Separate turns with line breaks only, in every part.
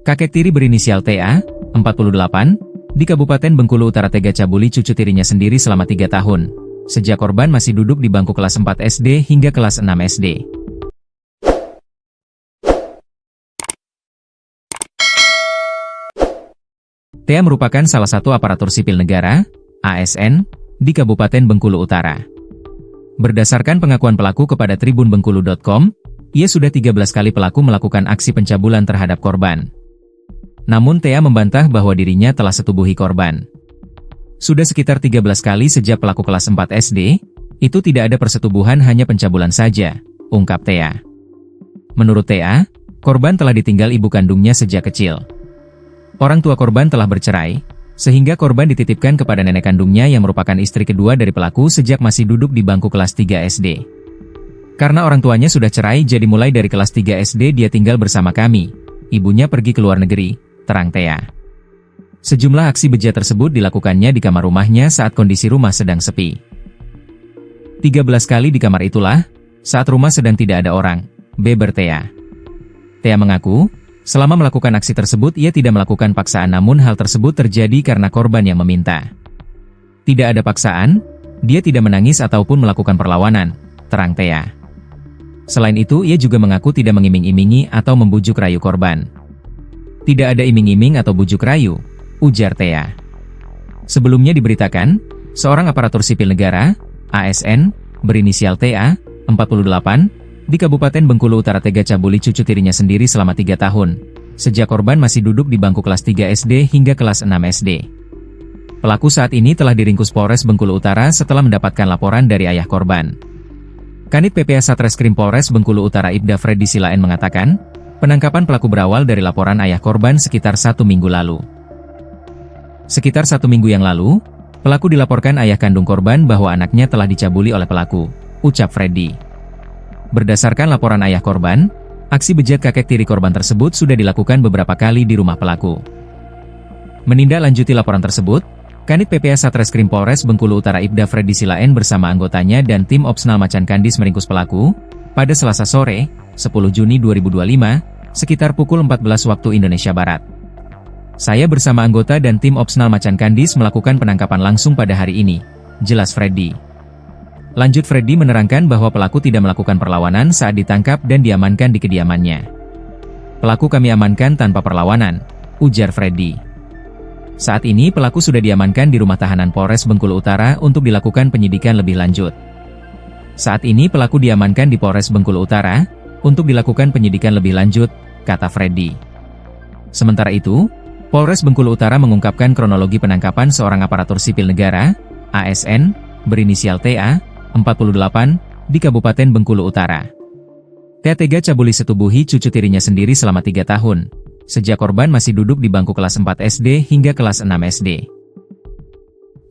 Kakek tiri berinisial TA, 48, di Kabupaten Bengkulu Utara tega cabuli cucu tirinya sendiri selama 3 tahun, sejak korban masih duduk di bangku kelas 4 SD hingga kelas 6 SD. TA merupakan salah satu aparatur sipil negara, ASN, di Kabupaten Bengkulu Utara. Berdasarkan pengakuan pelaku kepada tribunbengkulu.com, ia sudah 13 kali pelaku melakukan aksi pencabulan terhadap korban. Namun TA membantah bahwa dirinya telah setubuhi korban. Sudah sekitar 13 kali sejak pelaku kelas 4 SD, itu tidak ada persetubuhan, hanya pencabulan saja, ungkap TA. Menurut TA, korban telah ditinggal ibu kandungnya sejak kecil. Orang tua korban telah bercerai, sehingga korban dititipkan kepada nenek kandungnya yang merupakan istri kedua dari pelaku sejak masih duduk di bangku kelas 3 SD. Karena orang tuanya sudah cerai, jadi mulai dari kelas 3 SD dia tinggal bersama kami. Ibunya pergi ke luar negeri, terang TA. Sejumlah aksi bejat tersebut dilakukannya di kamar rumahnya saat kondisi rumah sedang sepi. 13 kali di kamar itulah, saat rumah sedang tidak ada orang, beber TA. TA mengaku, selama melakukan aksi tersebut ia tidak melakukan paksaan, namun hal tersebut terjadi karena korban yang meminta. Tidak ada paksaan, dia tidak menangis ataupun melakukan perlawanan, terang TA. Selain itu ia juga mengaku tidak mengiming-imingi atau membujuk rayu korban. Tidak ada iming-iming atau bujuk rayu, ujar TA. Sebelumnya diberitakan, seorang aparatur sipil negara, ASN, berinisial TA, 48, di Kabupaten Bengkulu Utara tega cabuli cucu tirinya sendiri selama 3 tahun, sejak korban masih duduk di bangku kelas 3 SD hingga kelas 6 SD. Pelaku saat ini telah diringkus Polres Bengkulu Utara setelah mendapatkan laporan dari ayah korban. Kanit PPA Satreskrim Polres Bengkulu Utara Ibda Freddy Silaen mengatakan, penangkapan pelaku berawal dari laporan ayah korban sekitar 1 minggu lalu. Sekitar 1 minggu yang lalu, pelaku dilaporkan ayah kandung korban bahwa anaknya telah dicabuli oleh pelaku, ucap Freddy. Berdasarkan laporan ayah korban, aksi bejat kakek tiri korban tersebut sudah dilakukan beberapa kali di rumah pelaku. Menindaklanjuti laporan tersebut, Kanit PPA Satreskrim Polres Bengkulu Utara Ibda Freddy Silaen bersama anggotanya dan tim Opsnal Macan Kandis meringkus pelaku pada Selasa sore, 10 Juni 2025, sekitar pukul 14 waktu Indonesia Barat. Saya bersama anggota dan tim Opsnal Macan Kandis melakukan penangkapan langsung pada hari ini, jelas Freddy. Lanjut Freddy menerangkan bahwa pelaku tidak melakukan perlawanan saat ditangkap dan diamankan di kediamannya. Pelaku kami amankan tanpa perlawanan, ujar Freddy. Saat ini pelaku sudah diamankan di rumah tahanan Polres Bengkulu Utara untuk dilakukan penyidikan lebih lanjut. Saat ini pelaku diamankan di Polres Bengkulu Utara untuk dilakukan penyidikan lebih lanjut, kata Freddy. Sementara itu, Polres Bengkulu Utara mengungkapkan kronologi penangkapan seorang aparatur sipil negara, ASN, berinisial TA, 48, di Kabupaten Bengkulu Utara. TA tega cabuli setubuhi cucu tirinya sendiri selama 3 tahun, sejak korban masih duduk di bangku kelas 4 SD hingga kelas 6 SD.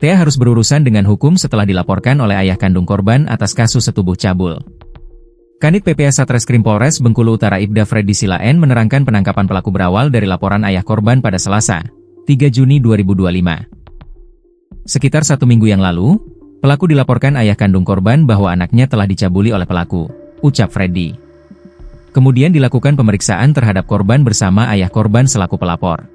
TA harus berurusan dengan hukum setelah dilaporkan oleh ayah kandung korban atas kasus setubuh cabul. Kanit PPA Satreskrim Polres Bengkulu Utara Ibda Freddy Silaen menerangkan penangkapan pelaku berawal dari laporan ayah korban pada Selasa, 3 Juni 2025. Sekitar 1 minggu yang lalu, pelaku dilaporkan ayah kandung korban bahwa anaknya telah dicabuli oleh pelaku, ucap Freddy. Kemudian dilakukan pemeriksaan terhadap korban bersama ayah korban selaku pelapor.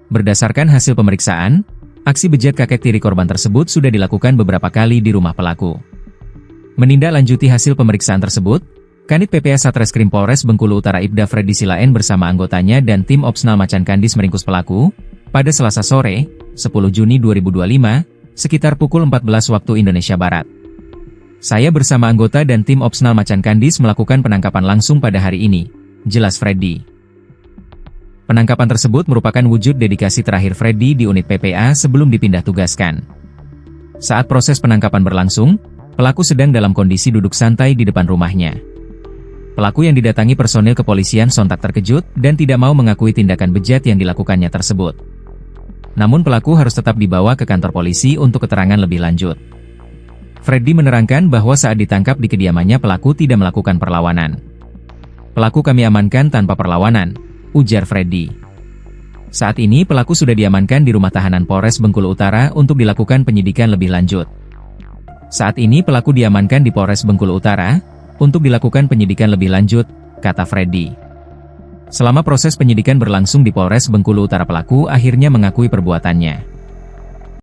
Berdasarkan hasil pemeriksaan, aksi bejat kakek tiri korban tersebut sudah dilakukan beberapa kali di rumah pelaku. Menindaklanjuti hasil pemeriksaan tersebut, Kanit PPA Satreskrim Polres Bengkulu Utara Ibda Freddy Silaen bersama anggotanya dan tim Opsnal Macan Kandis meringkus pelaku pada Selasa sore, 10 Juni 2025, sekitar pukul 14 waktu Indonesia Barat. Saya bersama anggota dan tim Opsnal Macan Kandis melakukan penangkapan langsung pada hari ini, jelas Freddy. Penangkapan tersebut merupakan wujud dedikasi terakhir Freddy di unit PPA sebelum dipindah tugaskan. Saat proses penangkapan berlangsung, pelaku sedang dalam kondisi duduk santai di depan rumahnya. Pelaku yang didatangi personil kepolisian sontak terkejut dan tidak mau mengakui tindakan bejat yang dilakukannya tersebut. Namun pelaku harus tetap dibawa ke kantor polisi untuk keterangan lebih lanjut. Freddy menerangkan bahwa saat ditangkap di kediamannya pelaku tidak melakukan perlawanan. Pelaku kami amankan tanpa perlawanan, ujar Freddy. Saat ini pelaku sudah diamankan di rumah tahanan Polres Bengkulu Utara untuk dilakukan penyidikan lebih lanjut. Saat ini pelaku diamankan di Polres Bengkulu Utara untuk dilakukan penyidikan lebih lanjut, kata Freddy. Selama proses penyidikan berlangsung di Polres Bengkulu Utara, pelaku akhirnya mengakui perbuatannya.